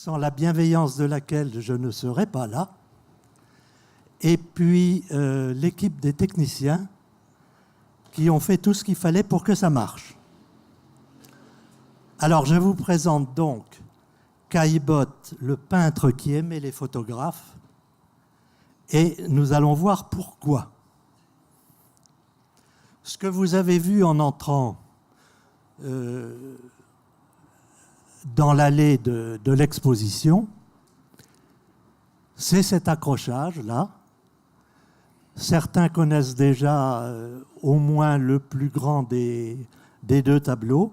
sans la bienveillance de laquelle je ne serais pas là, et puis l'équipe des techniciens qui ont fait tout ce qu'il fallait pour que ça marche. Alors, je vous présente donc Caillebotte, le peintre qui aimait les photographes, et nous allons voir pourquoi. Ce que vous avez vu en entrant dans l'allée de l'exposition, c'est cet accrochage-là. Certains connaissent déjà au moins le plus grand des deux tableaux.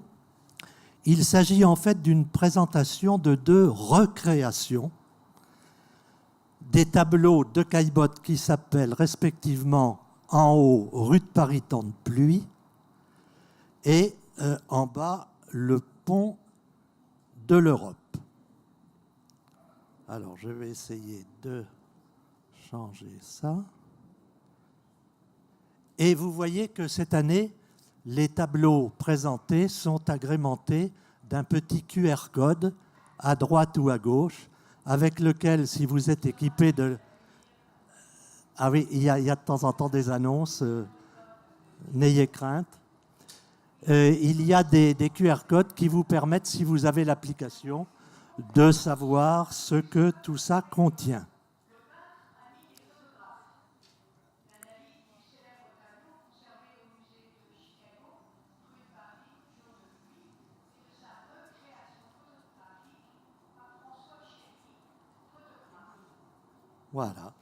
Il s'agit en fait d'une présentation de deux recréations des tableaux de Caillebotte qui s'appellent respectivement en haut Rue de Paris temps de pluie et en bas le pont de l'Europe. Alors je vais essayer de changer ça. Et vous voyez que cette année, les tableaux présentés sont agrémentés d'un petit QR code à droite ou à gauche, avec lequel, si vous êtes équipé de... Ah oui, il y a de temps en temps des annonces, n'ayez crainte. Il y a des QR codes qui vous permettent, si vous avez l'application, de savoir ce que tout ça contient. Voilà.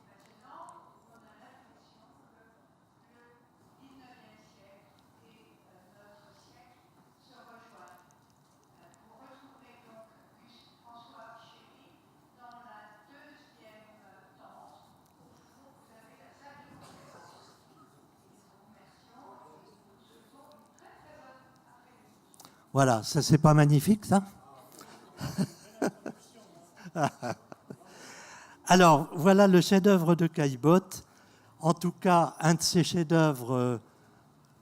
Voilà, ça c'est pas magnifique ça? Alors, voilà le chef-d'œuvre de Caillebotte. En tout cas, un de ses chefs-d'œuvre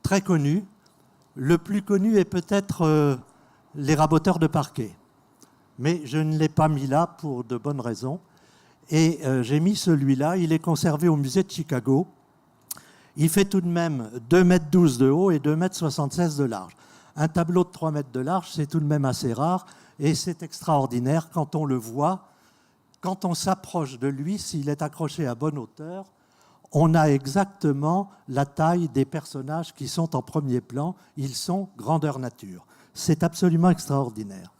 très connus. Le plus connu est peut-être Les Raboteurs de parquet. Mais je ne l'ai pas mis là pour de bonnes raisons. Et j'ai mis celui-là. Il est conservé au musée de Chicago. Il fait tout de même 2,12 m de haut et 2,76 m de large. Un tableau de 3 mètres de large, c'est tout de même assez rare. Et c'est extraordinaire quand on le voit. Quand on s'approche de lui, s'il est accroché à bonne hauteur, on a exactement la taille des personnages qui sont en premier plan. Ils sont grandeur nature. C'est absolument extraordinaire.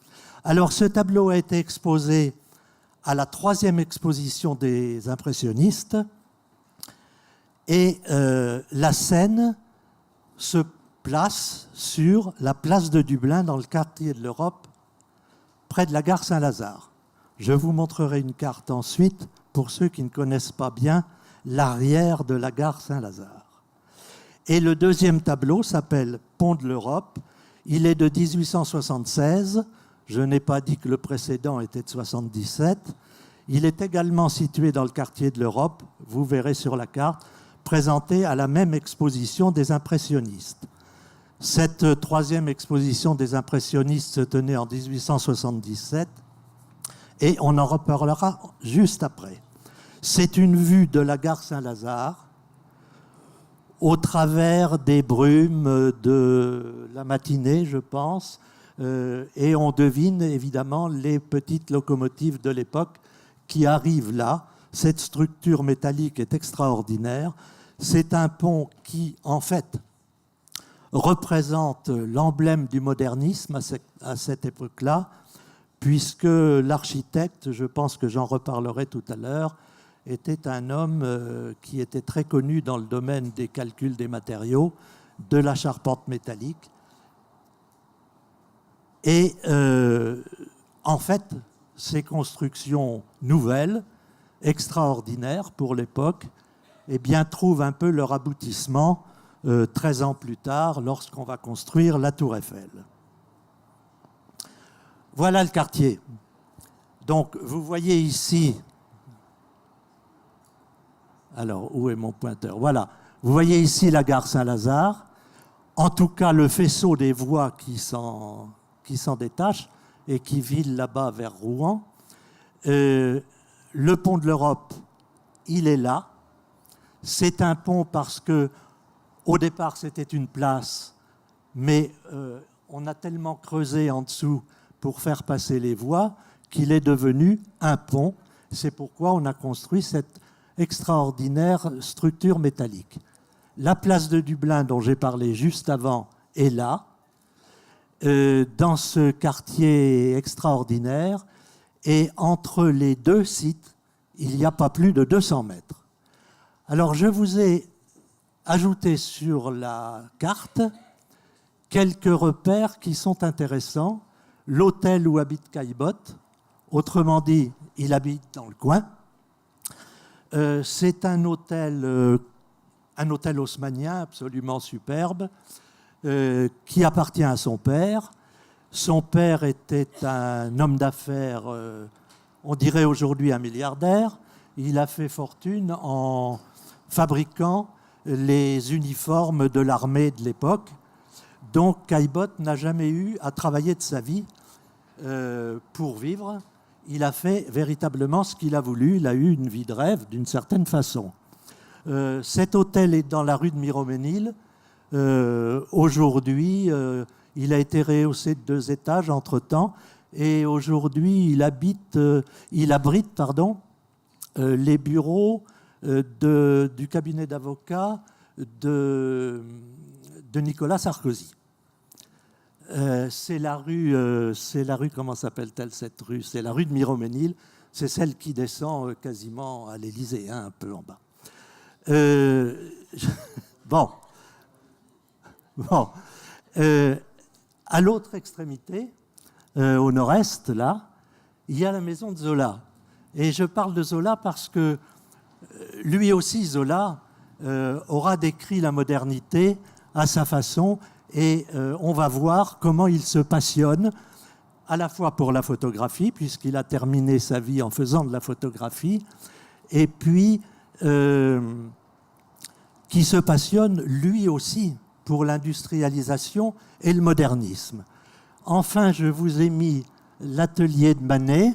Alors, ce tableau a été exposé à la 3e exposition des impressionnistes. Et la scène se place sur la place de Dublin, dans le quartier de l'Europe, près de la gare Saint-Lazare. Je vous montrerai une carte ensuite, pour ceux qui ne connaissent pas bien l'arrière de la gare Saint-Lazare. Et le deuxième tableau s'appelle Pont de l'Europe. Il est de 1876. Je n'ai pas dit que le précédent était de 77. Il est également situé dans le quartier de l'Europe, vous verrez sur la carte, présenté à la même exposition des impressionnistes. Cette 3e exposition des impressionnistes se tenait en 1877. Et on en reparlera juste après. C'est une vue de la gare Saint-Lazare au travers des brumes de la matinée, je pense, et on devine évidemment les petites locomotives de l'époque qui arrivent là. Cette structure métallique est extraordinaire. C'est un pont qui, en fait, représente l'emblème du modernisme à cette époque-là, puisque l'architecte, je pense que j'en reparlerai tout à l'heure, était un homme qui était très connu dans le domaine des calculs des matériaux, de la charpente métallique. Et en fait, ces constructions nouvelles, extraordinaires pour l'époque, eh bien, trouvent un peu leur aboutissement 13 ans plus tard, lorsqu'on va construire la Tour Eiffel. Voilà le quartier. Donc, vous voyez ici... Alors, où est mon pointeur? Voilà. Vous voyez ici la gare Saint-Lazare. En tout cas, le faisceau des voies qui s'en détache et qui file là-bas vers Rouen. Le pont de l'Europe, il est là. C'est un pont parce que, au départ, c'était une place, mais on a tellement creusé en dessous pour faire passer les voies qu'il est devenu un pont. C'est pourquoi on a construit cette extraordinaire structure métallique. La place de Dublin, dont j'ai parlé juste avant, est là, dans ce quartier extraordinaire, et entre les deux sites, il n'y a pas plus de 200 mètres. Alors, je vous ai ajouté sur la carte quelques repères qui sont intéressants. L'hôtel où habite Caillebotte, autrement dit, il habite dans le coin. C'est un hôtel haussmannien absolument superbe qui appartient à son père. Son père était un homme d'affaires, on dirait aujourd'hui un milliardaire. Il a fait fortune en fabriquant les uniformes de l'armée de l'époque. Donc Caillebotte n'a jamais eu à travailler de sa vie pour vivre. Il a fait véritablement ce qu'il a voulu. Il a eu une vie de rêve d'une certaine façon. Cet hôtel est dans la rue de Miromesnil. Aujourd'hui, il a été rehaussé de 2 étages entre-temps. Et aujourd'hui, il abrite les bureaux du cabinet d'avocats de Nicolas Sarkozy. C'est la rue, comment s'appelle-t-elle cette rue? C'est la rue de Miromesnil. C'est celle qui descend quasiment à l'Élysée, hein, un peu en bas. Bon. À l'autre extrémité, au nord-est, là, il y a la maison de Zola. Et je parle de Zola parce que lui aussi, Zola, aura décrit la modernité à sa façon, et on va voir comment il se passionne à la fois pour la photographie, puisqu'il a terminé sa vie en faisant de la photographie, et puis qui se passionne lui aussi pour l'industrialisation et le modernisme. Enfin, je vous ai mis l'atelier de Manet.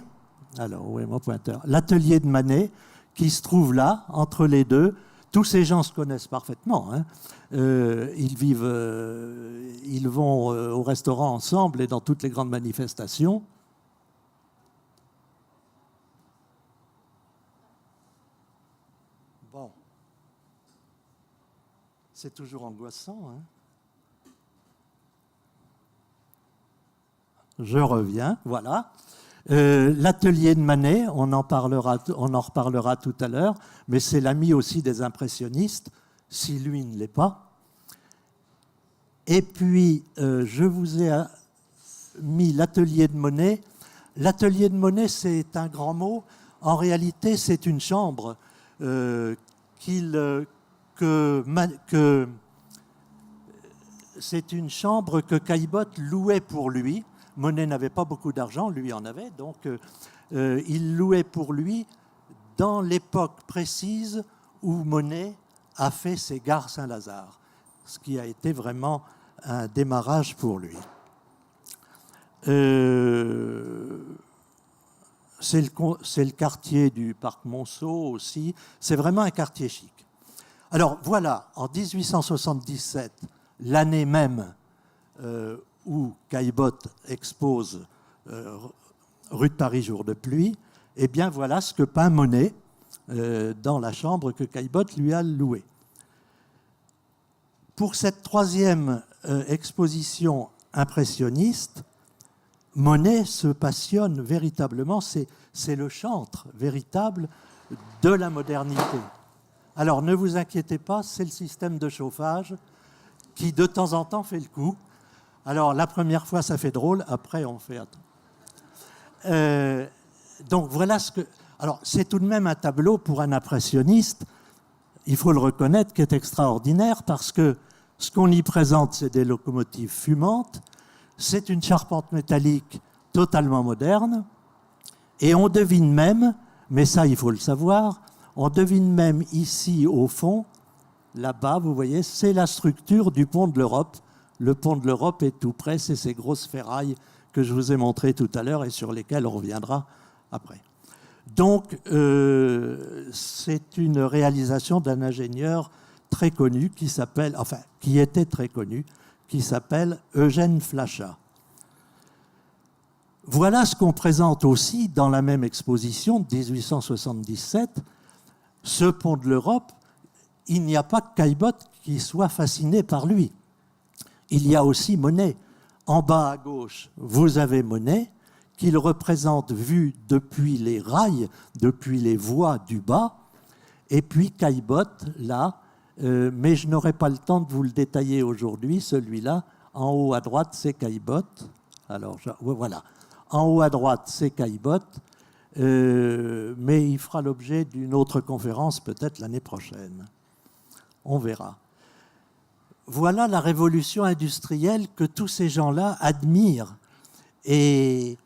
Alors, où est mon pointeur? L'atelier de Manet, qui se trouve là, entre les deux. Tous ces gens se connaissent parfaitement, hein. Ils vont au restaurant ensemble et dans toutes les grandes manifestations. Bon. C'est toujours angoissant, hein. Je reviens, voilà. L'atelier de Manet, on en reparlera tout à l'heure, mais c'est l'ami aussi des impressionnistes, si lui ne l'est pas. Et puis, je vous ai mis l'atelier de Monet. L'atelier de Monet, c'est un grand mot. En réalité, c'est une chambre c'est une chambre que Caillebotte louait pour lui. Monet n'avait pas beaucoup d'argent, lui en avait, donc il louait pour lui dans l'époque précise où Monet a fait ses gares Saint-Lazare, ce qui a été vraiment un démarrage pour lui. C'est le quartier du parc Monceau aussi, c'est vraiment un quartier chic. Alors voilà, en 1877, l'année même où Caillebotte expose rue de Paris, jour de pluie, eh bien voilà ce que peint Monet dans la chambre que Caillebotte lui a louée. Pour cette troisième exposition impressionniste, Monet se passionne véritablement, c'est le chantre véritable de la modernité. Alors ne vous inquiétez pas, c'est le système de chauffage qui de temps en temps fait le coup. Alors, la première fois, ça fait drôle. Après, on fait... donc, voilà ce que... Alors, c'est tout de même un tableau pour un impressionniste, il faut le reconnaître, qui est extraordinaire, parce que ce qu'on y présente, c'est des locomotives fumantes, c'est une charpente métallique totalement moderne, et on devine même, mais ça, il faut le savoir, on devine même ici, au fond, là-bas, vous voyez, c'est la structure du pont de l'Europe. Le pont de l'Europe est tout près, c'est ces grosses ferrailles que je vous ai montrées tout à l'heure et sur lesquelles on reviendra après. Donc, c'est une réalisation d'un ingénieur très connu qui était très connu, qui s'appelle Eugène Flachat. Voilà ce qu'on présente aussi dans la même exposition de 1877. Ce pont de l'Europe, il n'y a pas que Caillebotte qui soit fasciné par lui. Il y a aussi Monet. En bas à gauche, vous avez Monet, qu'il représente vu depuis les rails, depuis les voies du bas, et puis Caillebotte, là, mais je n'aurai pas le temps de vous le détailler aujourd'hui, celui-là. En haut à droite, c'est Caillebotte. Alors, voilà. En haut à droite, c'est Caillebotte, mais il fera l'objet d'une autre conférence peut-être l'année prochaine. On verra. Voilà la révolution industrielle que tous ces gens-là admirent. Et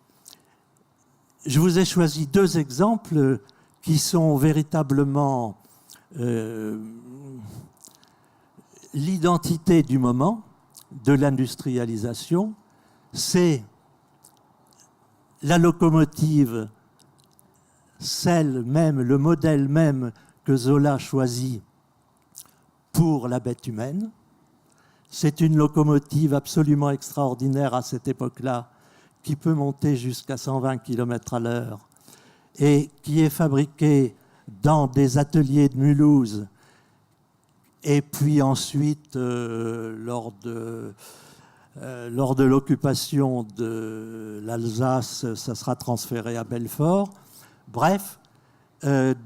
je vous ai choisi deux exemples qui sont véritablement l'identité du moment de l'industrialisation. C'est la locomotive, celle même, le modèle même que Zola choisit pour la bête humaine. C'est une locomotive absolument extraordinaire à cette époque-là, qui peut monter jusqu'à 120 km à l'heure et qui est fabriquée dans des ateliers de Mulhouse. Et puis ensuite, lors de l'occupation de l'Alsace, ça sera transféré à Belfort. Bref,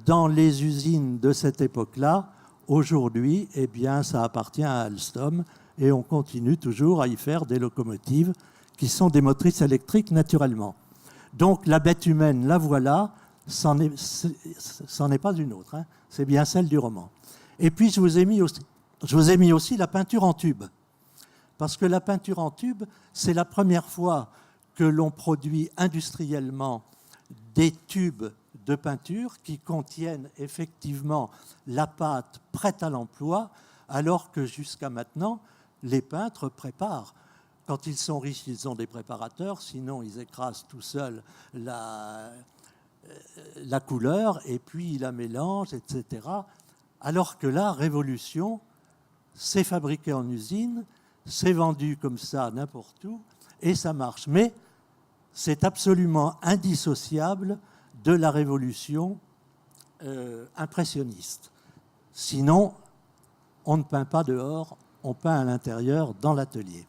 dans les usines de cette époque-là, aujourd'hui, eh bien, ça appartient à Alstom et on continue toujours à y faire des locomotives qui sont des motrices électriques naturellement. Donc la bête humaine, la voilà, c'en est pas une autre, hein. C'est bien celle du roman. Et puis je vous ai mis aussi la peinture en tube. Parce que la peinture en tube, c'est la première fois que l'on produit industriellement des tubes de peinture qui contiennent effectivement la pâte prête à l'emploi, alors que jusqu'à maintenant, les peintres préparent. Quand ils sont riches, ils ont des préparateurs, sinon ils écrasent tout seuls la couleur et puis ils la mélangent, etc. Alors que là, révolution, c'est fabriqué en usine, c'est vendu comme ça n'importe où et ça marche. Mais c'est absolument indissociable de la révolution impressionniste. Sinon, on ne peint pas dehors, on peint à l'intérieur, dans l'atelier.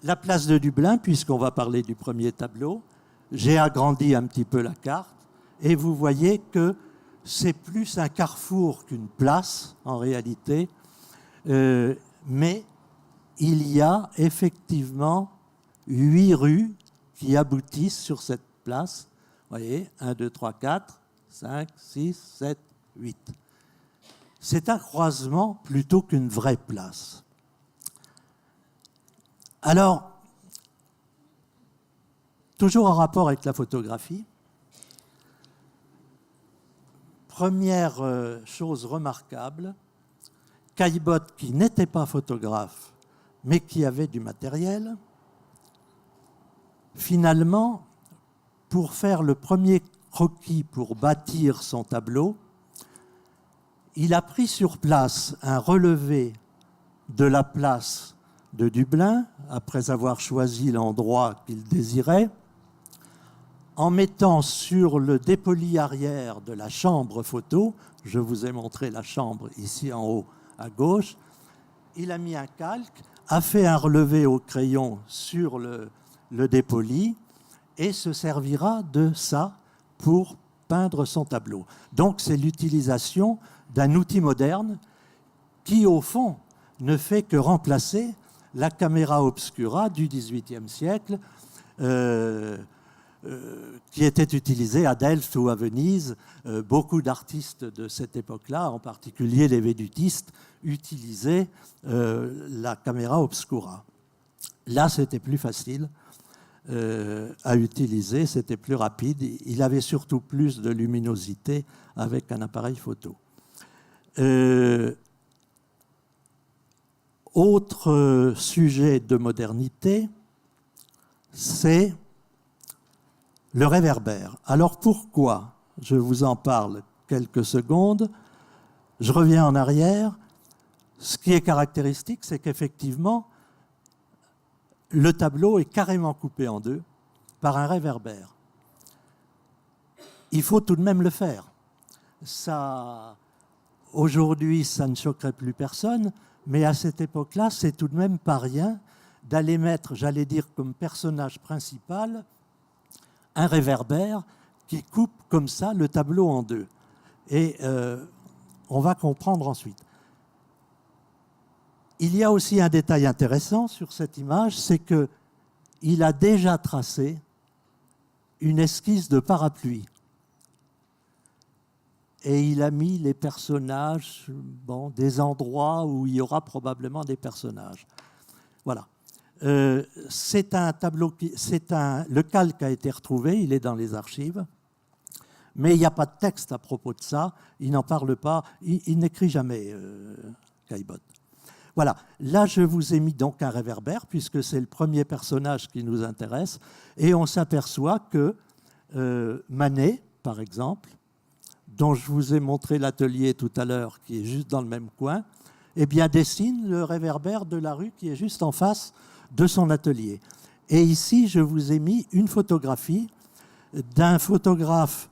La place de Dublin, puisqu'on va parler du premier tableau, j'ai agrandi un petit peu la carte et vous voyez que c'est plus un carrefour qu'une place en réalité, mais il y a effectivement 8 rues qui aboutissent sur cette place. Vous voyez, 1, 2, 3, 4, 5, 6, 7, 8. C'est un croisement plutôt qu'une vraie place. Alors, toujours en rapport avec la photographie, première chose remarquable, Caillebotte, qui n'était pas photographe, mais qui avait du matériel, finalement, pour faire le premier croquis pour bâtir son tableau, il a pris sur place un relevé de la place de Dublin, après avoir choisi l'endroit qu'il désirait, en mettant sur le dépoli arrière de la chambre photo, je vous ai montré la chambre ici en haut à gauche, il a mis un calque, a fait un relevé au crayon sur le dépoli et se servira de ça pour peindre son tableau. Donc c'est l'utilisation d'un outil moderne qui, au fond, ne fait que remplacer la caméra obscura du XVIIIe siècle qui était utilisée à Delft ou à Venise. Beaucoup d'artistes de cette époque-là, en particulier les védutistes, utilisaient la caméra obscura. Là, c'était plus facile à utiliser, c'était plus rapide. Il avait surtout plus de luminosité avec un appareil photo. Autre sujet de modernité, c'est le réverbère. Alors pourquoi je vous en parle quelques secondes? Je reviens en arrière. Ce qui est caractéristique, c'est qu'effectivement, le tableau est carrément coupé en deux par un réverbère. Il faut tout de même le faire. Aujourd'hui, ça ne choquerait plus personne, mais à cette époque-là, c'est tout de même pas rien d'aller mettre, j'allais dire, comme personnage principal, un réverbère qui coupe comme ça le tableau en deux. Et on va comprendre ensuite. Il y a aussi un détail intéressant sur cette image, c'est qu'il a déjà tracé une esquisse de parapluie. Et il a mis les personnages, des endroits où il y aura probablement des personnages. Voilà. C'est un tableau, le calque a été retrouvé, il est dans les archives, mais il n'y a pas de texte à propos de ça, il n'en parle pas, il n'écrit jamais, Caillebotte. Voilà, là je vous ai mis donc un réverbère, puisque c'est le premier personnage qui nous intéresse, et on s'aperçoit que Manet, par exemple, dont je vous ai montré l'atelier tout à l'heure, qui est juste dans le même coin, eh bien, dessine le réverbère de la rue qui est juste en face de son atelier. Et ici, je vous ai mis une photographie d'un photographe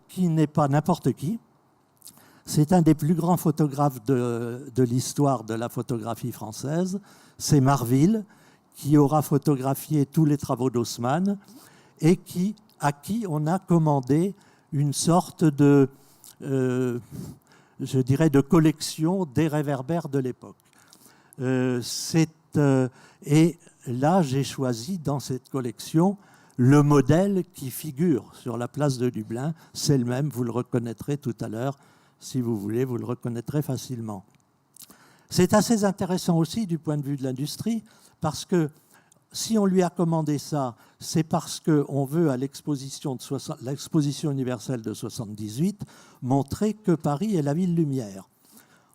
qui n'est pas n'importe qui. C'est un des plus grands photographes de l'histoire de la photographie française. C'est Marville, qui aura photographié tous les travaux d'Haussmann et à qui on a commandé une sorte de, je dirais, de collection des réverbères de l'époque. Et là, j'ai choisi dans cette collection le modèle qui figure sur la place de Dublin. C'est le même, vous le reconnaîtrez tout à l'heure. Si vous voulez, vous le reconnaîtrez facilement. C'est assez intéressant aussi du point de vue de l'industrie, parce que si on lui a commandé ça, c'est parce qu'on veut, à l'exposition universelle de 78, montrer que Paris est la ville lumière.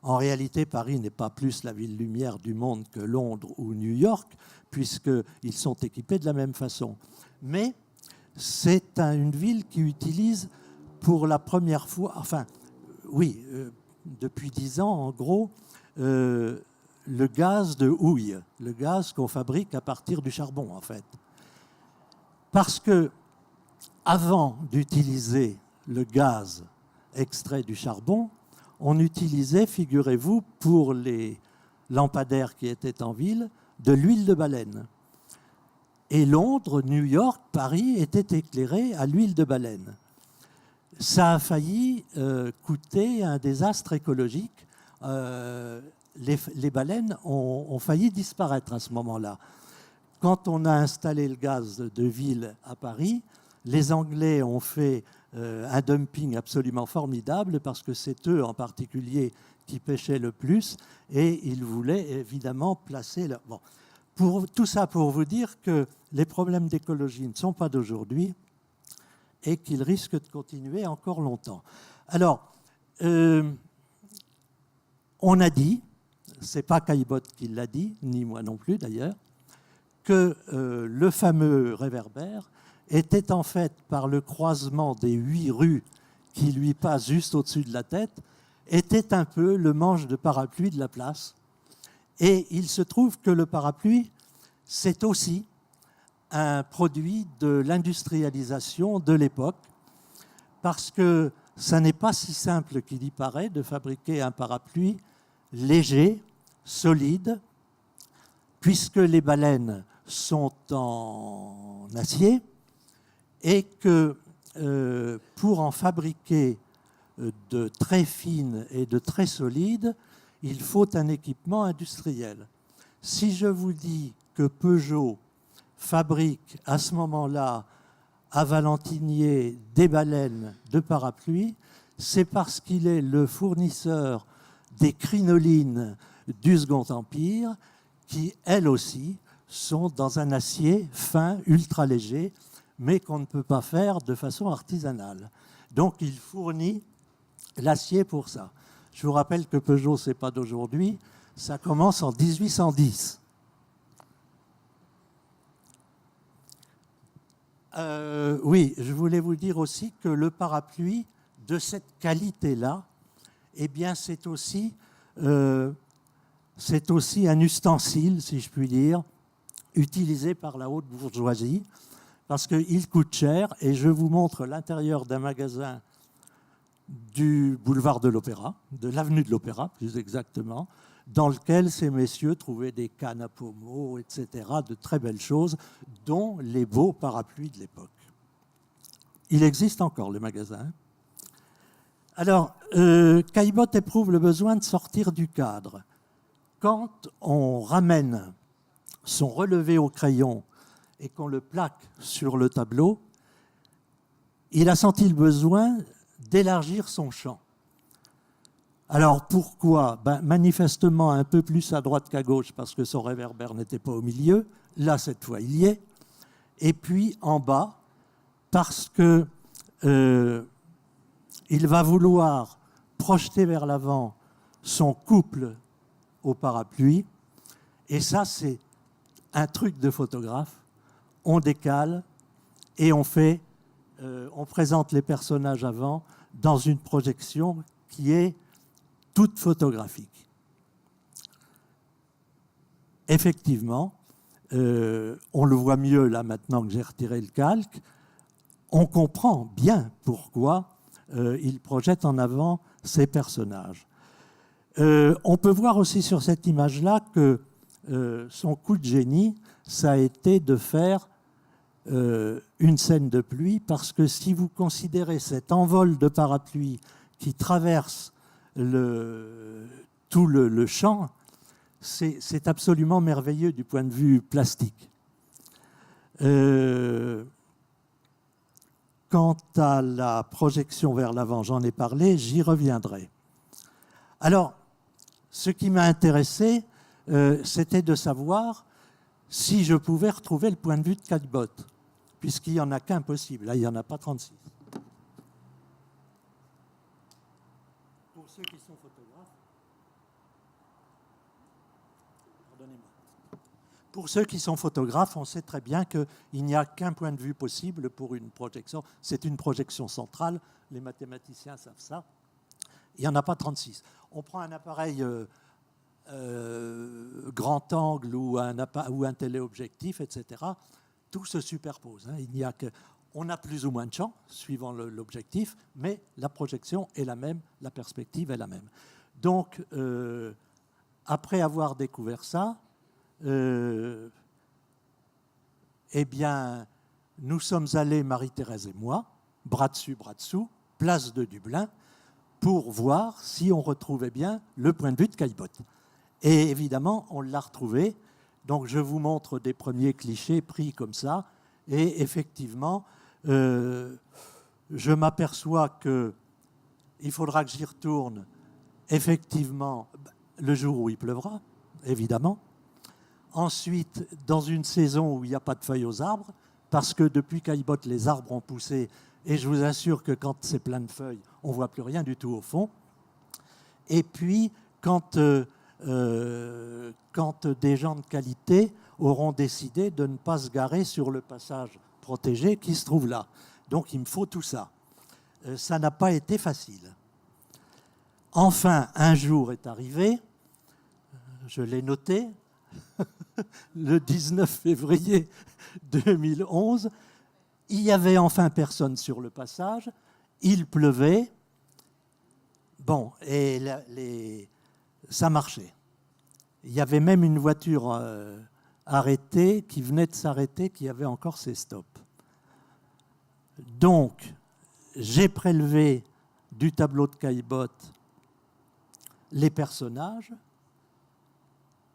En réalité, Paris n'est pas plus la ville lumière du monde que Londres ou New York, puisqu'ils sont équipés de la même façon. Mais c'est une ville qui utilise pour la première fois, depuis 10 ans, en gros, le gaz de houille, le gaz qu'on fabrique à partir du charbon, en fait. Parce que, avant d'utiliser le gaz extrait du charbon, on utilisait, figurez-vous, pour les lampadaires qui étaient en ville, de l'huile de baleine. Et Londres, New York, Paris étaient éclairés à l'huile de baleine. Ça a failli coûter un désastre écologique. Les baleines ont failli disparaître à ce moment-là. Quand on a installé le gaz de ville à Paris, les Anglais ont fait un dumping absolument formidable parce que c'est eux en particulier qui pêchaient le plus et ils voulaient évidemment placer leur... Bon. Tout ça pour vous dire que les problèmes d'écologie ne sont pas d'aujourd'hui et qu'ils risquent de continuer encore longtemps. Alors, on a dit, c'est pas Caillebotte qui l'a dit, ni moi non plus d'ailleurs, que le fameux réverbère était en fait, par le croisement des 8 rues qui lui passent juste au-dessus de la tête, était un peu le manche de parapluie de la place. Et il se trouve que le parapluie, c'est aussi un produit de l'industrialisation de l'époque, parce que ça n'est pas si simple qu'il y paraît de fabriquer un parapluie léger, solide, puisque les baleines sont en acier et que pour en fabriquer de très fines et de très solides, il faut un équipement industriel. Si je vous dis que Peugeot fabrique à ce moment-là à Valentinier des baleines de parapluie, c'est parce qu'il est le fournisseur des crinolines du Second Empire qui, elles aussi, sont dans un acier fin, ultra léger, mais qu'on ne peut pas faire de façon artisanale. Donc il fournit l'acier pour ça. Je vous rappelle que Peugeot, ce n'est pas d'aujourd'hui, ça commence en 1810. Oui, je voulais vous dire aussi que le parapluie de cette qualité-là, eh bien, c'est aussi un ustensile, si je puis dire, utilisé par la haute bourgeoisie, parce qu'il coûte cher, et je vous montre l'intérieur d'un magasin du boulevard de l'Opéra, de l'avenue de l'Opéra, plus exactement, dans lequel ces messieurs trouvaient des cannes à pommeau, etc., de très belles choses, dont les beaux parapluies de l'époque. Il existe encore, le magasin. Alors, Caillebotte éprouve le besoin de sortir du cadre. Quand on ramène son relevé au crayon et qu'on le plaque sur le tableau, il a senti le besoin d'élargir son champ. Alors pourquoi? Manifestement un peu plus à droite qu'à gauche parce que son réverbère n'était pas au milieu. Là, cette fois, il y est. Et puis en bas, parce que il va vouloir projeter vers l'avant son couple au parapluie. Et ça, c'est un truc de photographe. On décale et on présente les personnages avant dans une projection qui est toute photographique. Effectivement, on le voit mieux là maintenant que j'ai retiré le calque, on comprend bien pourquoi il projette en avant ces personnages. On peut voir aussi sur cette image-là que son coup de génie, ça a été de faire une scène de pluie, parce que si vous considérez cet envol de parapluie qui traverse tout le champ, c'est absolument merveilleux du point de vue plastique. Quant à la projection vers l'avant, j'en ai parlé, j'y reviendrai. Alors, ce qui m'a intéressé, c'était de savoir si je pouvais retrouver le point de vue de Caillebotte, puisqu'il n'y en a qu'un possible. Là, il n'y en a pas 36. Pour ceux qui sont photographes, pardonnez-moi. Pour ceux qui sont photographes, on sait très bien qu'il n'y a qu'un point de vue possible pour une projection. C'est une projection centrale. Les mathématiciens savent ça. Il n'y en a pas 36. On prend un appareil grand angle ou un téléobjectif, etc. Tout se superpose. Hein. On a plus ou moins de champ, suivant l'objectif, mais la projection est la même, la perspective est la même. Donc, après avoir découvert ça, eh bien, nous sommes allés, Marie-Thérèse et moi, bras dessus, bras dessous, place de Dublin, pour voir si on retrouvait bien le point de vue de Caillebotte. Et évidemment, on l'a retrouvé. Donc, je vous montre des premiers clichés pris comme ça. Et effectivement, je m'aperçois qu'il faudra que j'y retourne, effectivement, le jour où il pleuvra, évidemment. Ensuite, dans une saison où il n'y a pas de feuilles aux arbres, parce que depuis Caillebotte, les arbres ont poussé. Et je vous assure que quand c'est plein de feuilles, on ne voit plus rien du tout au fond. Et puis, quand des gens de qualité auront décidé de ne pas se garer sur le passage protégé qui se trouve là. Donc, il me faut tout ça. Ça n'a pas été facile. Enfin, un jour est arrivé, je l'ai noté, le 19 février 2011, il y avait enfin personne sur le passage, il pleuvait, bon, et ça marchait. Il y avait même une voiture arrêtée, qui venait de s'arrêter, qui avait encore ses stops. Donc, j'ai prélevé du tableau de Caillebotte les personnages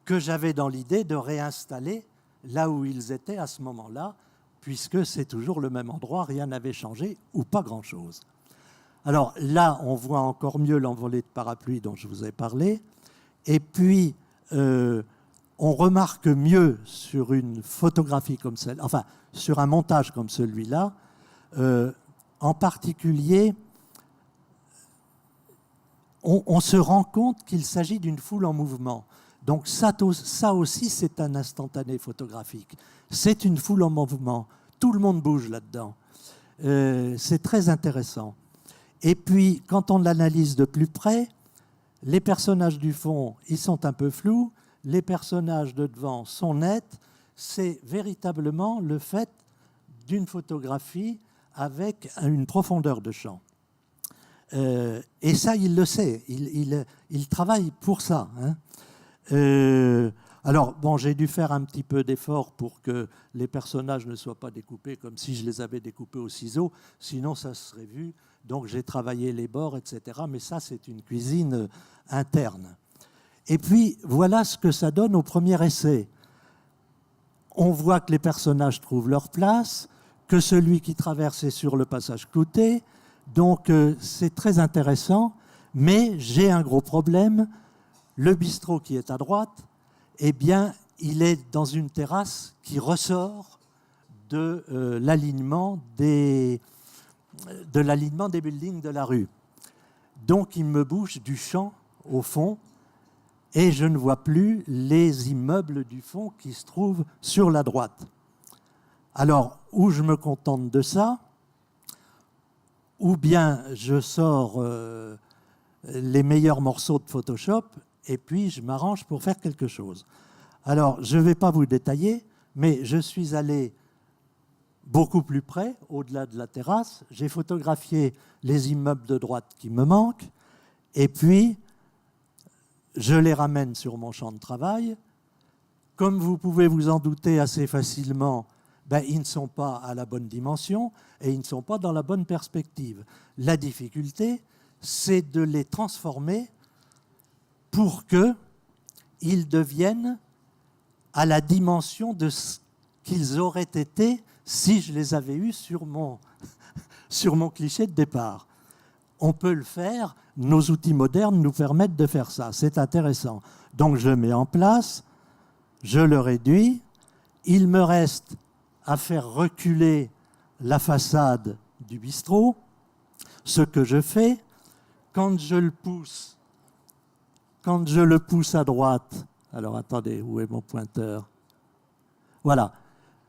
que j'avais dans l'idée de réinstaller là où ils étaient à ce moment-là, puisque c'est toujours le même endroit, rien n'avait changé, ou pas grand-chose. Alors là, on voit encore mieux l'envolée de parapluie dont je vous ai parlé, et puis on remarque mieux sur une photographie comme celle, enfin sur un montage comme celui-là, en particulier, on se rend compte qu'il s'agit d'une foule en mouvement. Donc ça aussi, c'est un instantané photographique. C'est une foule en mouvement. tout le monde bouge là-dedans. C'est très intéressant. Et puis, quand on l'analyse de plus près, les personnages du fond, ils sont un peu flous, les personnages de devant sont nets. C'est véritablement le fait d'une photographie avec une profondeur de champ. Et ça, il le sait. Il travaille pour ça. Hein. Alors, bon, j'ai dû faire un petit peu d'effort pour que les personnages ne soient pas découpés comme si je les avais découpés au ciseau. Sinon, ça se serait vu. Donc, j'ai travaillé les bords, etc. Mais ça, c'est une cuisine interne. Et puis, voilà ce que ça donne au premier essai. On voit que les personnages trouvent leur place, que celui qui traverse est sur le passage clouté. Donc, c'est très intéressant. Mais j'ai un gros problème. Le bistrot qui est à droite, eh bien, il est dans une terrasse qui ressort de l'alignement des buildings de la rue. Donc, il me bouge du champ au fond et je ne vois plus les immeubles du fond qui se trouvent sur la droite. Alors, ou je me contente de ça, ou bien je sors les meilleurs morceaux de Photoshop et puis je m'arrange pour faire quelque chose. Alors, je ne vais pas vous détailler, mais je suis allé beaucoup plus près, au-delà de la terrasse. J'ai photographié les immeubles de droite qui me manquent, et puis je les ramène sur mon champ de travail. Comme vous pouvez vous en douter assez facilement, ils ne sont pas à la bonne dimension et ils ne sont pas dans la bonne perspective. La difficulté, c'est de les transformer pour qu'ils deviennent à la dimension de ce qu'ils auraient été si je les avais eus sur mon cliché de départ. On peut le faire, nos outils modernes nous permettent de faire ça, c'est intéressant. Donc je le mets en place, je le réduis, il me reste à faire reculer la façade du bistrot, ce que je fais. Quand je le pousse à droite, alors attendez, où est mon pointeur? Voilà.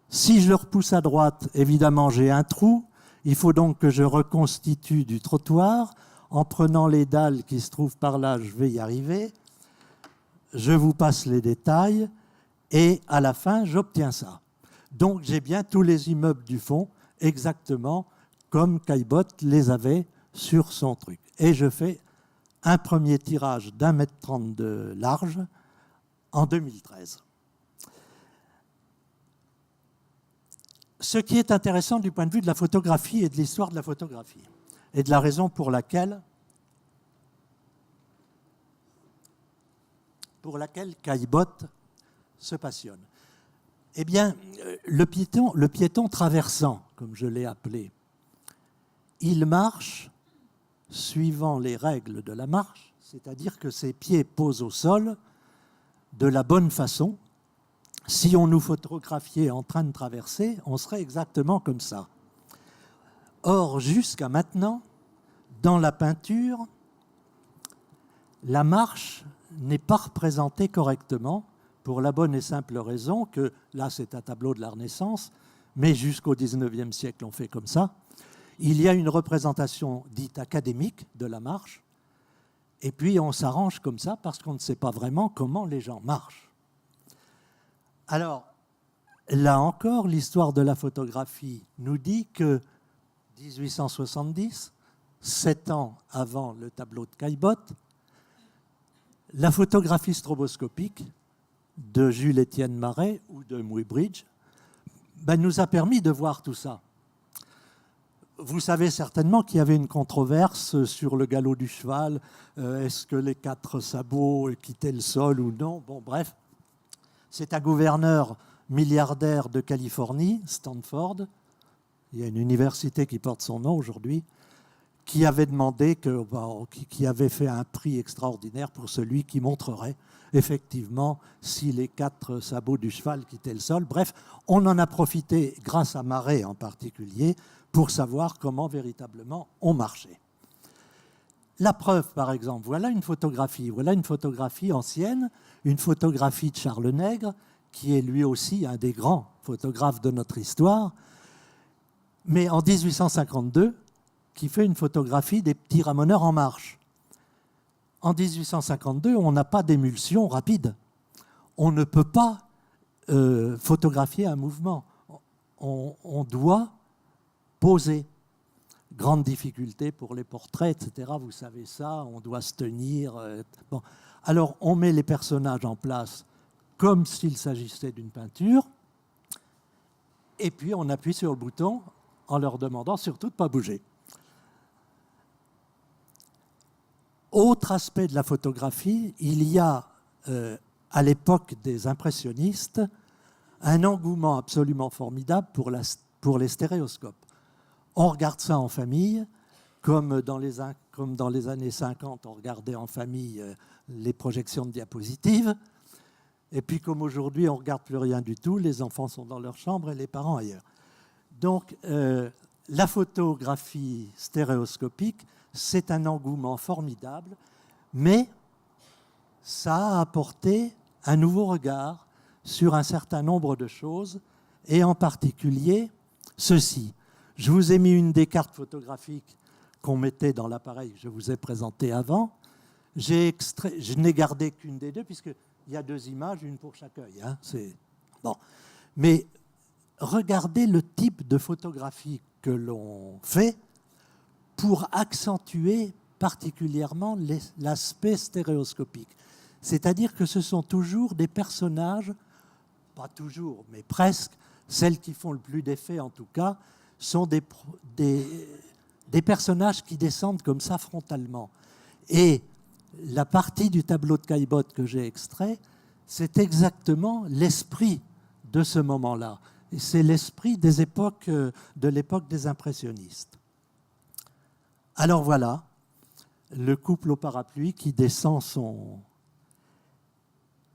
Si je le repousse à droite, évidemment, j'ai un trou. Il faut donc que je reconstitue du trottoir. En prenant les dalles qui se trouvent par là, je vais y arriver. Je vous passe les détails et à la fin, j'obtiens ça. Donc, j'ai bien tous les immeubles du fond, exactement comme Caillebotte les avait sur son truc. Et je fais un premier tirage d'1,30 m de large en 2013. Ce qui est intéressant du point de vue de la photographie et de l'histoire de la photographie, et de la raison pour laquelle Caillebotte se passionne. Eh bien, le piéton traversant, comme je l'ai appelé, il marche suivant les règles de la marche, c'est-à-dire que ses pieds posent au sol de la bonne façon. Si on nous photographiait en train de traverser, on serait exactement comme ça. Or, jusqu'à maintenant, dans la peinture, la marche n'est pas représentée correctement pour la bonne et simple raison que, là c'est un tableau de la Renaissance, mais jusqu'au XIXe siècle on fait comme ça, il y a une représentation dite académique de la marche, et puis on s'arrange comme ça parce qu'on ne sait pas vraiment comment les gens marchent. Alors, là encore, l'histoire de la photographie nous dit que 1870, 7 ans avant le tableau de Caillebotte, la photographie stroboscopique de Jules-Étienne Marais ou de Muybridge nous a permis de voir tout ça. Vous savez certainement qu'il y avait une controverse sur le galop du cheval. Est-ce que les 4 sabots quittaient le sol ou non? Bon, bref. C'est un gouverneur milliardaire de Californie, Stanford, il y a une université qui porte son nom aujourd'hui, qui avait demandé, qui avait fait un prix extraordinaire pour celui qui montrerait effectivement si les 4 sabots du cheval quittaient le sol. Bref, on en a profité, grâce à Marais en particulier, pour savoir comment véritablement on marchait. La preuve, par exemple, voilà une photographie ancienne, une photographie de Charles Nègre, qui est lui aussi un des grands photographes de notre histoire. mais en 1852, qui fait une photographie des petits ramoneurs en marche. En 1852, on n'a pas d'émulsion rapide. On ne peut pas photographier un mouvement. On doit poser. Grande difficulté pour les portraits, etc. Vous savez ça, on doit se tenir. Bon. Alors, on met les personnages en place comme s'il s'agissait d'une peinture, et puis on appuie sur le bouton en leur demandant surtout de ne pas bouger. Autre aspect de la photographie, il y a, à l'époque des impressionnistes, un engouement absolument formidable pour les stéréoscopes. On regarde ça en famille, comme dans les années 50, on regardait en famille les projections de diapositives. Et puis comme aujourd'hui, on ne regarde plus rien du tout, les enfants sont dans leur chambre et les parents ailleurs. Donc la photographie stéréoscopique, c'est un engouement formidable, mais ça a apporté un nouveau regard sur un certain nombre de choses, et en particulier ceci. Je vous ai mis une des cartes photographiques qu'on mettait dans l'appareil que je vous ai présenté avant. Je n'ai gardé qu'une des deux, puisqu'il y a deux images, une pour chaque œil. Hein, bon. Mais regardez le type de photographie que l'on fait pour accentuer particulièrement l'aspect stéréoscopique. C'est-à-dire que ce sont toujours des personnages, pas toujours, mais presque, celles qui font le plus d'effet en tout cas, sont des personnages qui descendent comme ça frontalement. Et la partie du tableau de Caillebotte que j'ai extrait, c'est exactement l'esprit de ce moment-là. Et c'est l'esprit de l'époque des impressionnistes. Alors voilà, le couple au parapluie qui descend son...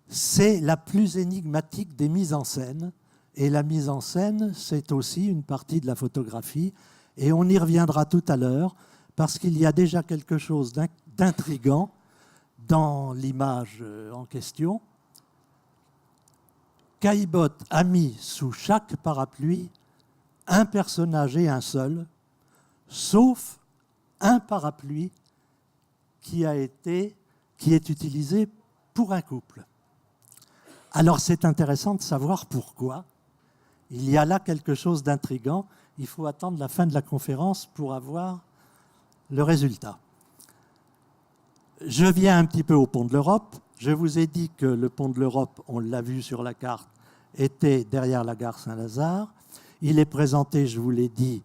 C'est la plus énigmatique des mises en scène. Et la mise en scène, c'est aussi une partie de la photographie. Et on y reviendra tout à l'heure, parce qu'il y a déjà quelque chose d'intriguant dans l'image en question. Caillebotte a mis sous chaque parapluie un personnage et un seul, sauf un parapluie qui est utilisé pour un couple. Alors c'est intéressant de savoir pourquoi. Il y a là quelque chose d'intriguant. Il faut attendre la fin de la conférence pour avoir le résultat. Je viens un petit peu au pont de l'Europe. Je vous ai dit que le pont de l'Europe, on l'a vu sur la carte, était derrière la gare Saint-Lazare. Il est présenté, je vous l'ai dit,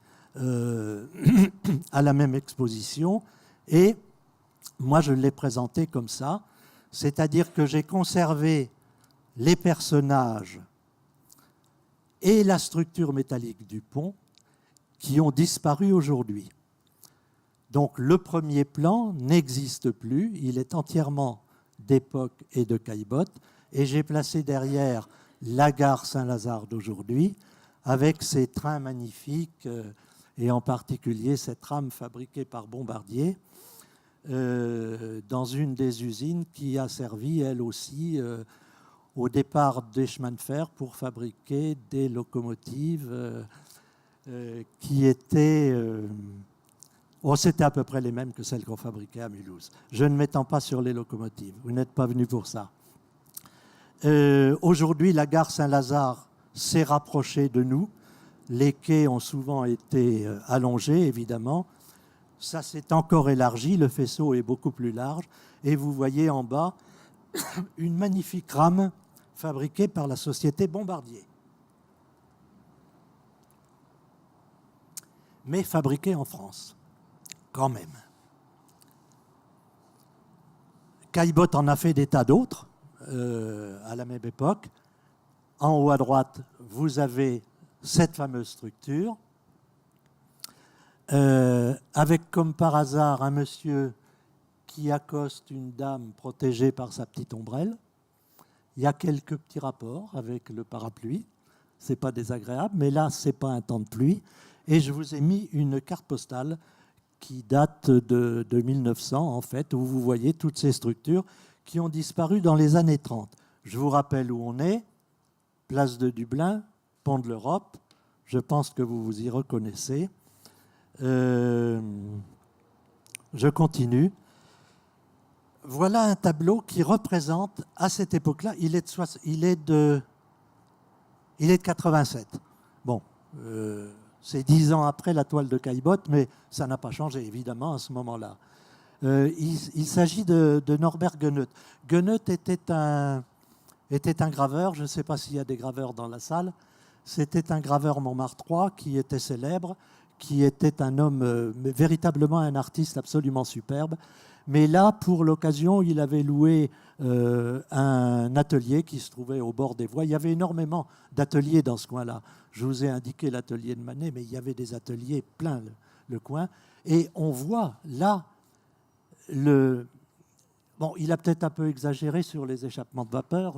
à la même exposition. Et moi, je l'ai présenté comme ça. C'est-à-dire que j'ai conservé les personnages et la structure métallique du pont qui ont disparu aujourd'hui. Donc le premier plan n'existe plus, il est entièrement d'époque et de Caillebotte, et j'ai placé derrière la gare Saint-Lazare d'aujourd'hui avec ses trains magnifiques, et en particulier cette rame fabriquée par Bombardier dans une des usines qui a servi elle aussi au départ des chemins de fer pour fabriquer des locomotives qui étaient... c'était à peu près les mêmes que celles qu'on fabriquait à Mulhouse. Je ne m'étends pas sur les locomotives, vous n'êtes pas venus pour ça. Aujourd'hui, la gare Saint-Lazare s'est rapprochée de nous. Les quais ont souvent été allongés, évidemment. Ça s'est encore élargi, le faisceau est beaucoup plus large. Et vous voyez en bas une magnifique rame fabriquée par la société Bombardier. Mais fabriquée en France, quand même. Caillebotte en a fait des tas d'autres à la même époque. En haut à droite, vous avez cette fameuse structure, avec comme par hasard un monsieur qui accoste une dame protégée par sa petite ombrelle. Il y a quelques petits rapports avec le parapluie, ce n'est pas désagréable, mais là, ce n'est pas un temps de pluie. Et je vous ai mis une carte postale qui date de 1900, en fait, où vous voyez toutes ces structures qui ont disparu dans les années 30. Je vous rappelle où on est, place de Dublin, pont de l'Europe. Je pense que vous vous y reconnaissez. Je continue. Voilà un tableau qui représente, à cette époque-là, il est de 87. Bon, c'est 10 ans après la toile de Caillebotte, mais ça n'a pas changé, évidemment, à ce moment-là. Il s'agit de Norbert Guenot. Guenot était un graveur, je ne sais pas s'il y a des graveurs dans la salle, c'était un graveur montmartrois qui était célèbre, qui était un homme, véritablement un artiste absolument superbe. Mais là, pour l'occasion, il avait loué un atelier qui se trouvait au bord des voies. Il y avait énormément d'ateliers dans ce coin-là. Je vous ai indiqué l'atelier de Manet, mais il y avait des ateliers plein le coin. Et on voit là Bon, il a peut-être un peu exagéré sur les échappements de vapeur,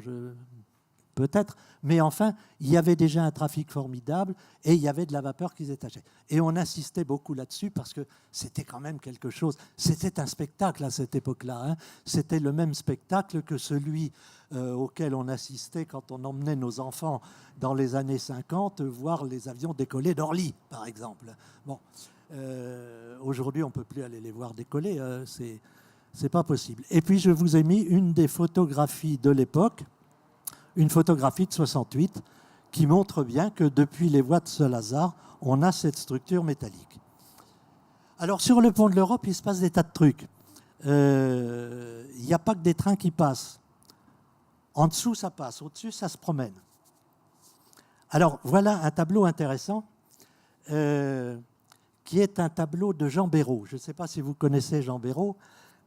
peut-être, mais enfin, il y avait déjà un trafic formidable et il y avait de la vapeur qui se détachait. Et on insistait beaucoup là-dessus parce que c'était quand même quelque chose. C'était un spectacle à cette époque-là. Hein. C'était le même spectacle que celui auquel on assistait quand on emmenait nos enfants dans les années 50 voir les avions décoller d'Orly, par exemple. Bon. Aujourd'hui, on ne peut plus aller les voir décoller, c'est pas possible. Et puis, je vous ai mis une des photographies de l'époque, une photographie de 68, qui montre bien que depuis les voies de Saint-Lazare, on a cette structure métallique. Alors, sur le pont de l'Europe, il se passe des tas de trucs. Il n'y a pas que des trains qui passent. En dessous, ça passe. Au-dessus, ça se promène. Alors, voilà un tableau intéressant. Qui est un tableau de Jean Béraud. Je ne sais pas si vous connaissez Jean Béraud,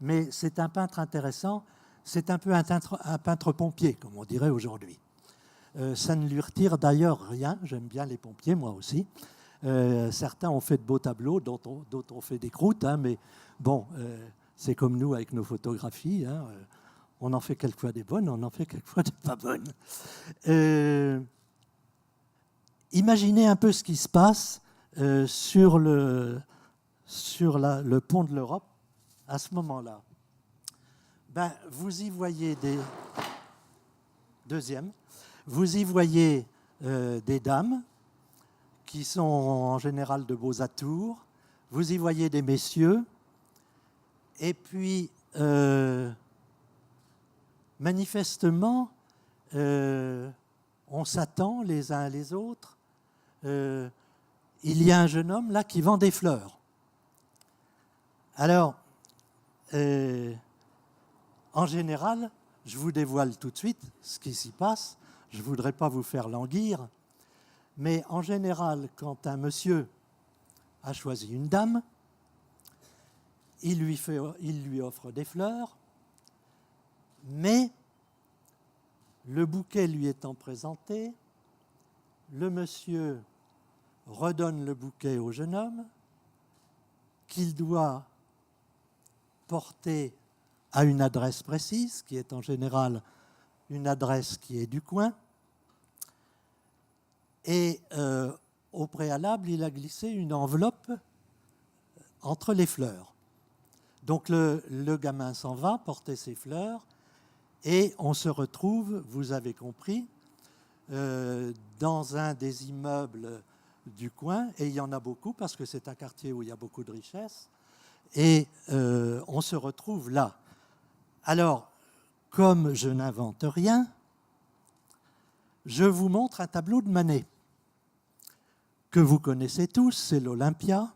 mais c'est un peintre intéressant. C'est un peu un peintre pompier, comme on dirait aujourd'hui. Ça ne lui retire d'ailleurs rien. J'aime bien les pompiers, moi aussi. Certains ont fait de beaux tableaux, d'autres ont fait des croûtes, hein, mais bon, c'est comme nous avec nos photographies. Hein, on en fait quelquefois des bonnes, on en fait quelquefois des pas bonnes. Imaginez un peu ce qui se passe sur le pont de l'Europe à ce moment-là. Ben, vous y voyez vous y voyez des dames qui sont en général de beaux atours, vous y voyez des messieurs, et puis manifestement on s'attend les uns les autres. Il y a un jeune homme là qui vend des fleurs. Alors, en général, je vous dévoile tout de suite ce qui s'y passe. Je ne voudrais pas vous faire languir, mais en général, quand un monsieur a choisi une dame, il lui offre des fleurs, mais le bouquet lui étant présenté, le monsieur redonne le bouquet au jeune homme, qu'il doit porter à une adresse précise, qui est en général une adresse qui est du coin. Et au préalable, il a glissé une enveloppe entre les fleurs. Donc le gamin s'en va porter ses fleurs et on se retrouve, vous avez compris, dans un des immeubles du coin, et il y en a beaucoup parce que c'est un quartier où il y a beaucoup de richesses, et on se retrouve là. Alors, comme je n'invente rien, je vous montre un tableau de Manet que vous connaissez tous, c'est l'Olympia.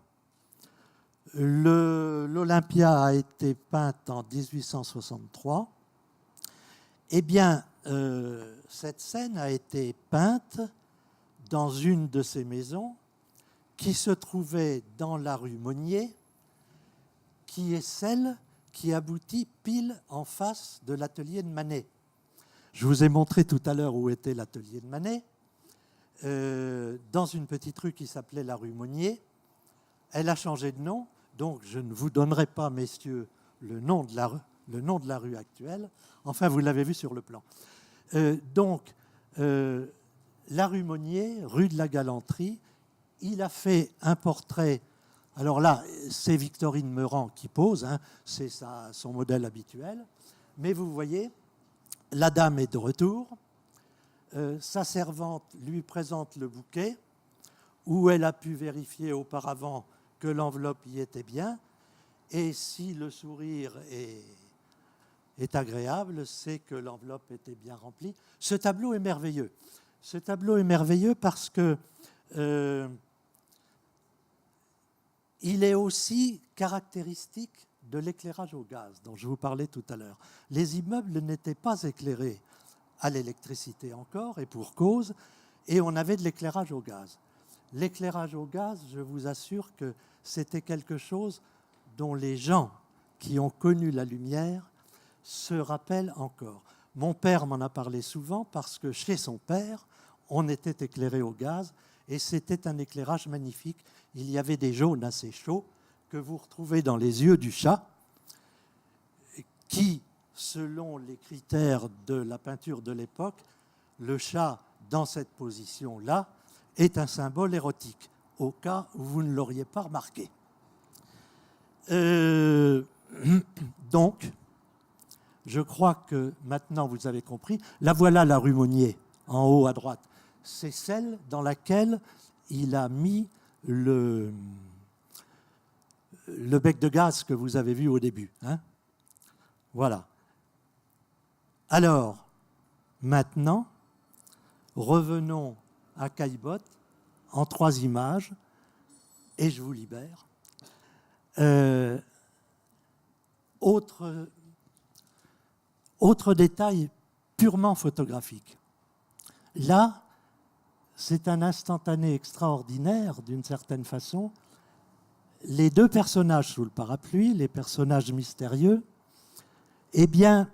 L'Olympia a été peinte en 1863. Eh bien, cette scène a été peinte dans une de ces maisons qui se trouvait dans la rue Monnier, qui est celle qui aboutit pile en face de l'atelier de Manet. Je vous ai montré tout à l'heure où était l'atelier de Manet, dans une petite rue qui s'appelait la rue Monnier. Elle a changé de nom, donc je ne vous donnerai pas, messieurs, le nom de la rue actuelle. Enfin, vous l'avez vu sur le plan. La rue Monnier, rue de la Galanterie, il a fait un portrait. Alors là, c'est Victorine Meurant qui pose, hein, c'est son modèle habituel. Mais vous voyez, la dame est de retour. Sa servante lui présente le bouquet, où elle a pu vérifier auparavant que l'enveloppe y était bien. Et si le sourire est agréable, c'est que l'enveloppe était bien remplie. Ce tableau est merveilleux. Ce tableau est merveilleux parce que il est aussi caractéristique de l'éclairage au gaz dont je vous parlais tout à l'heure. Les immeubles n'étaient pas éclairés à l'électricité encore, et pour cause, et on avait de l'éclairage au gaz. L'éclairage au gaz, je vous assure que c'était quelque chose dont les gens qui ont connu la lumière se rappellent encore. Mon père m'en a parlé souvent parce que chez son père, on était éclairé au gaz et c'était un éclairage magnifique. Il y avait des jaunes assez chauds que vous retrouvez dans les yeux du chat qui, selon les critères de la peinture de l'époque, le chat, dans cette position-là, est un symbole érotique, au cas où vous ne l'auriez pas remarqué. Donc, je crois que maintenant vous avez compris. La voilà, la rue Monnier, en haut à droite. C'est celle dans laquelle il a mis le bec de gaz que vous avez vu au début. Hein? Voilà. Alors, maintenant, revenons à Caillebotte en 3 images, et je vous libère. Autre détail purement photographique. Là, c'est un instantané extraordinaire, d'une certaine façon. Les 2 personnages sous le parapluie, les personnages mystérieux, eh bien,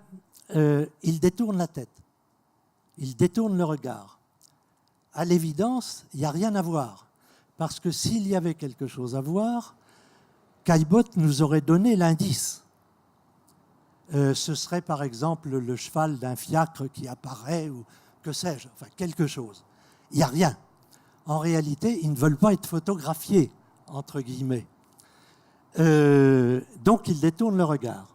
ils détournent la tête. Ils détournent le regard. À l'évidence, il n'y a rien à voir. Parce que s'il y avait quelque chose à voir, Caillebotte nous aurait donné l'indice. Ce serait par exemple le cheval d'un fiacre qui apparaît, ou que sais-je, enfin quelque chose. Il n'y a rien. En réalité, ils ne veulent pas être photographiés, entre guillemets. Donc, ils détournent le regard.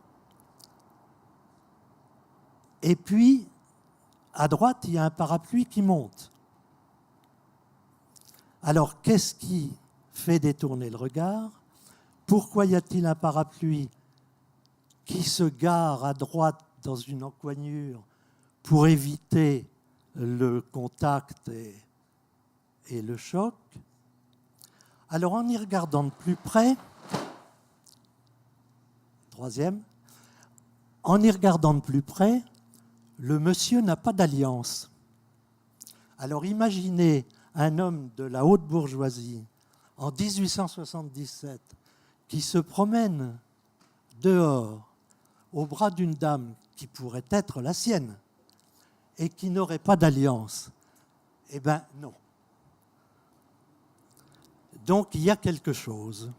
Et puis, à droite, il y a un parapluie qui monte. Alors, qu'est-ce qui fait détourner le regard? Pourquoi y a-t-il un parapluie qui se gare à droite dans une encoignure pour éviter le contact et le choc? Alors, en y regardant de plus près, troisième, en y regardant de plus près, le monsieur n'a pas d'alliance. Alors, imaginez un homme de la haute bourgeoisie en 1877 qui se promène dehors au bras d'une dame qui pourrait être la sienne et qui n'aurait pas d'alliance. Eh bien, non. Donc, il y a quelque chose,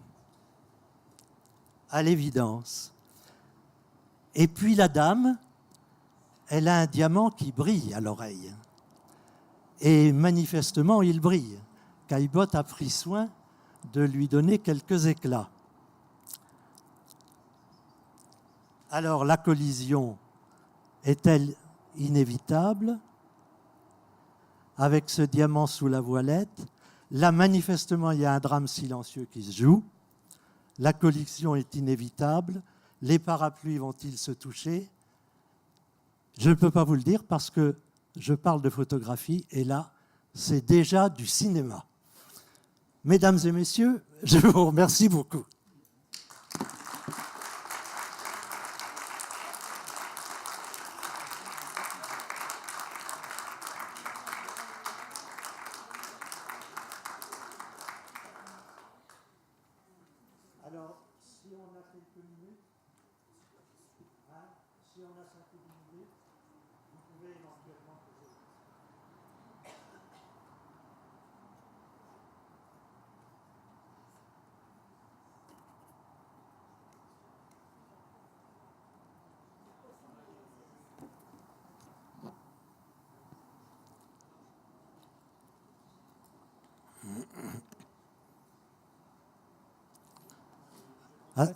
à l'évidence. Et puis, la dame, elle a un diamant qui brille à l'oreille. Et manifestement, il brille. Caillebotte a pris soin de lui donner quelques éclats. Alors, la collision est-elle inévitable avec ce diamant sous la voilette? Là, manifestement, il y a un drame silencieux qui se joue. La collision est inévitable. Les parapluies vont-ils se toucher? Je ne peux pas vous le dire parce que je parle de photographie et là, c'est déjà du cinéma. Mesdames et messieurs, je vous remercie beaucoup. Alors, si on a quelques minutes, si on a 5 minutes, vous pouvez éventuellement poser.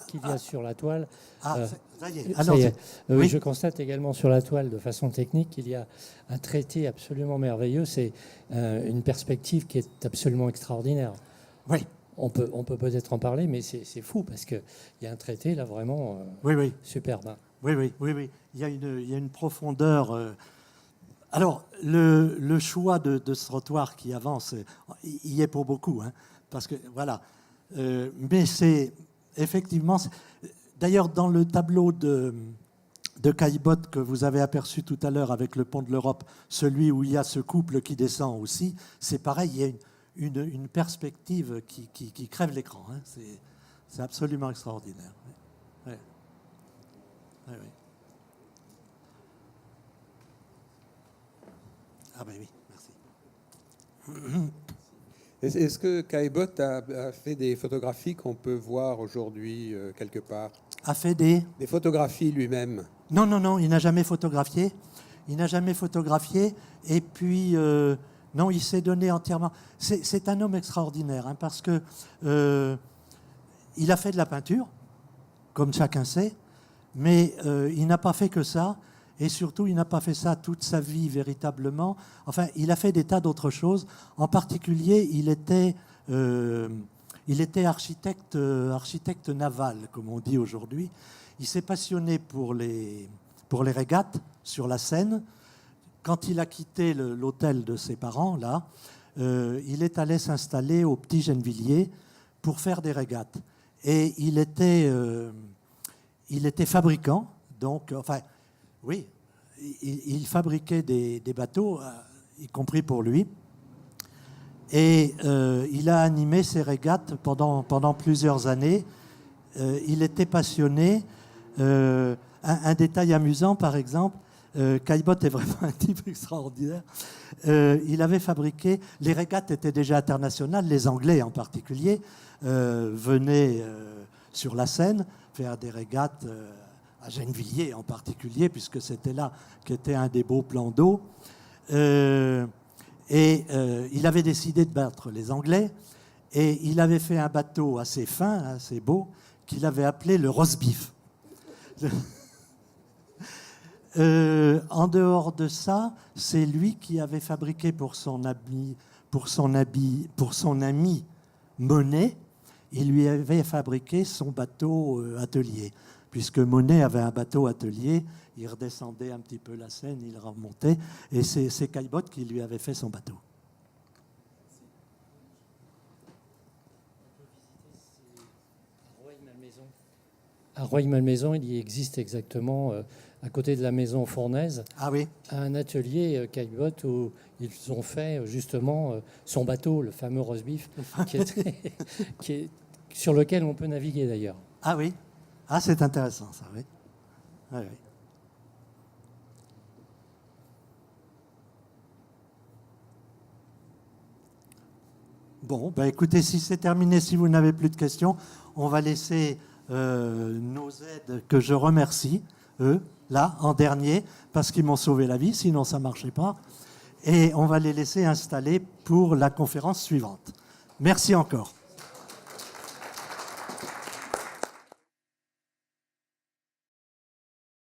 qu'il y a sur la toile. Ça y est. Ça y est. Oui. Je constate également sur la toile, de façon technique, qu'il y a un traité absolument merveilleux. C'est une perspective qui est absolument extraordinaire. Oui. On peut peut-être en parler, mais c'est fou parce qu'il y a un traité là vraiment Oui. superbe. Oui. Il y a une profondeur. Alors, le choix de ce trottoir qui avance, il y est pour beaucoup, hein, parce que voilà. Mais c'est effectivement. D'ailleurs, dans le tableau de Caillebotte que vous avez aperçu tout à l'heure avec le pont de l'Europe, celui où il y a ce couple qui descend aussi, c'est pareil. Il y a une perspective qui crève l'écran. Hein. C'est absolument extraordinaire. Oui. Ah ben oui, merci. Est-ce que Caillebotte a fait des photographies qu'on peut voir aujourd'hui quelque part? A fait des photographies lui-même? Non, il n'a jamais photographié. Et puis, non, il s'est donné entièrement. C'est un homme extraordinaire, hein, parce que il a fait de la peinture, comme chacun sait, mais il n'a pas fait que ça. Et surtout, il n'a pas fait ça toute sa vie véritablement. Enfin, il a fait des tas d'autres choses. En particulier, il était architecte naval, comme on dit aujourd'hui. Il s'est passionné pour les régates sur la Seine. Quand il a quitté l'hôtel de ses parents, là, il est allé s'installer au Petit Gennevilliers pour faire des régates. Et il était fabricant, donc, enfin, oui, il fabriquait des bateaux, y compris pour lui. Et il a animé ces régates pendant plusieurs années. Il était passionné. Un détail amusant, par exemple, Caillebotte est vraiment un type extraordinaire. Il avait fabriqué... Les régates étaient déjà internationales, les Anglais en particulier venaient sur la Seine faire des régates à Gennevilliers en particulier, puisque c'était là qu'était un des beaux plans d'eau. Il avait décidé de battre les Anglais, et il avait fait un bateau assez fin, assez beau, qu'il avait appelé le Rosbif. En dehors de ça, c'est lui qui avait fabriqué pour son ami Monet, il lui avait fabriqué son bateau atelier. Puisque Monet avait un bateau atelier, il redescendait un petit peu la Seine, il remontait, et c'est Caillebotte qui lui avait fait son bateau. À Rueil-Malmaison, il y existe exactement, à côté de la maison Fournaise, un atelier Caillebotte où ils ont fait justement son bateau, le fameux Rosbif, sur lequel on peut naviguer d'ailleurs. Ah oui. Ah, c'est intéressant, ça, oui. Oui. Bon, écoutez, si c'est terminé, si vous n'avez plus de questions, on va laisser nos aides, que je remercie, eux, là, en dernier, parce qu'ils m'ont sauvé la vie, sinon ça ne marchait pas. Et on va les laisser installer pour la conférence suivante. Merci encore.